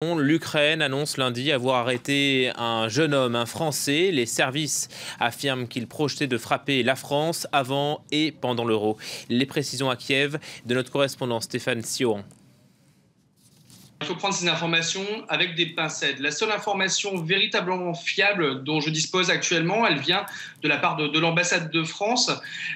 L'Ukraine annonce lundi avoir arrêté un jeune homme, un Français. Les services affirment qu'il projetait de frapper la France avant et pendant l'Euro. Les précisions à Kiev de notre correspondant Stéphane Sion. Il faut prendre ces informations avec des pincettes. La seule information véritablement fiable dont je dispose actuellement, elle vient de la part de l'ambassade de France.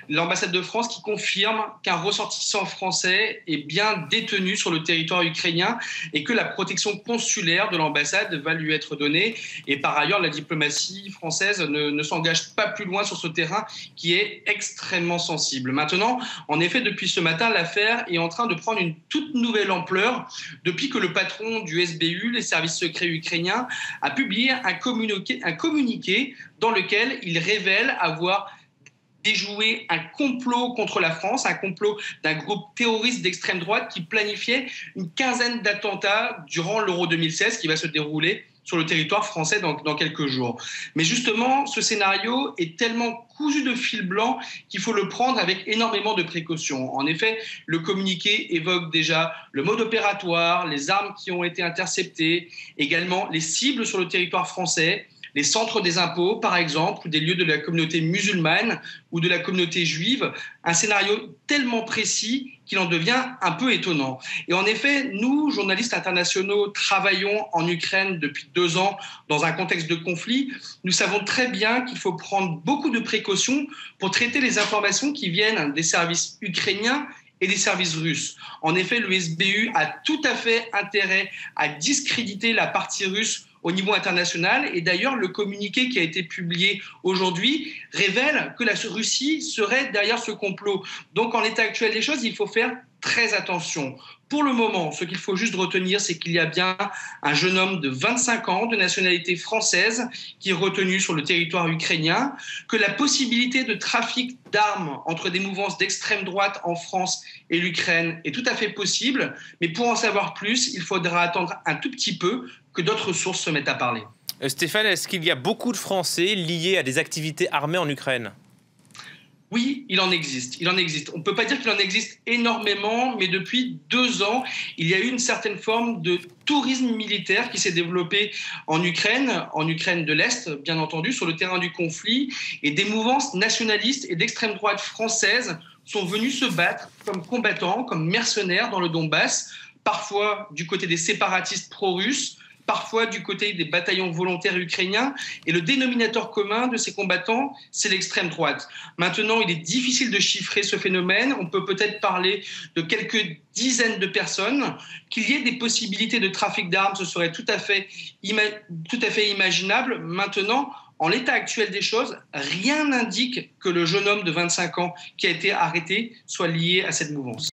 L'ambassade de France qui confirme qu'un ressortissant français est bien détenu sur le territoire ukrainien et que la protection consulaire de l'ambassade va lui être donnée. Et par ailleurs, la diplomatie française ne s'engage pas plus loin sur ce terrain qui est extrêmement sensible. Maintenant, en effet, depuis ce matin, l'affaire est en train de prendre une toute nouvelle ampleur depuis que le patron du SBU, les services secrets ukrainiens, a publié un communiqué dans lequel il révèle avoir déjoué un complot contre la France, un complot d'un groupe terroriste d'extrême droite qui planifiait une quinzaine d'attentats durant l'Euro 2016 qui va se dérouler sur le territoire français dans quelques jours. Mais justement, ce scénario est tellement cousu de fil blanc qu'il faut le prendre avec énormément de précautions. En effet, le communiqué évoque déjà le mode opératoire, les armes qui ont été interceptées, également les cibles sur le territoire français, les centres des impôts, par exemple, ou des lieux de la communauté musulmane ou de la communauté juive, un scénario tellement précis qu'il en devient un peu étonnant. Et en effet, nous, journalistes internationaux, travaillons en Ukraine depuis 2 ans dans un contexte de conflit. Nous savons très bien qu'il faut prendre beaucoup de précautions pour traiter les informations qui viennent des services ukrainiens et des services russes. En effet, le SBU a tout à fait intérêt à discréditer la partie russe au niveau international. Et d'ailleurs, le communiqué qui a été publié aujourd'hui révèle que la Russie serait derrière ce complot. Donc, en l'état actuel des choses, il faut faire très attention. Pour le moment, ce qu'il faut juste retenir, c'est qu'il y a bien un jeune homme de 25 ans, de nationalité française, qui est retenu sur le territoire ukrainien, que la possibilité de trafic d'armes entre des mouvances d'extrême droite en France et l'Ukraine est tout à fait possible. Mais pour en savoir plus, il faudra attendre un tout petit peu que d'autres sources se mettent à parler. Stéphane, est-ce qu'il y a beaucoup de Français liés à des activités armées en Ukraine ? Oui, il en existe. On ne peut pas dire qu'il en existe énormément, mais depuis 2 ans, il y a eu une certaine forme de tourisme militaire qui s'est développé en Ukraine de l'Est, bien entendu, sur le terrain du conflit. Et des mouvances nationalistes et d'extrême droite françaises sont venus se battre comme combattants, comme mercenaires dans le Donbass, parfois du côté des séparatistes pro-russes, parfois du côté des bataillons volontaires ukrainiens. Et le dénominateur commun de ces combattants, c'est l'extrême droite. Maintenant, il est difficile de chiffrer ce phénomène. On peut peut-être parler de quelques dizaines de personnes. Qu'il y ait des possibilités de trafic d'armes, ce serait tout à fait imaginable. Maintenant, en l'état actuel des choses, rien n'indique que le jeune homme de 25 ans qui a été arrêté soit lié à cette mouvance.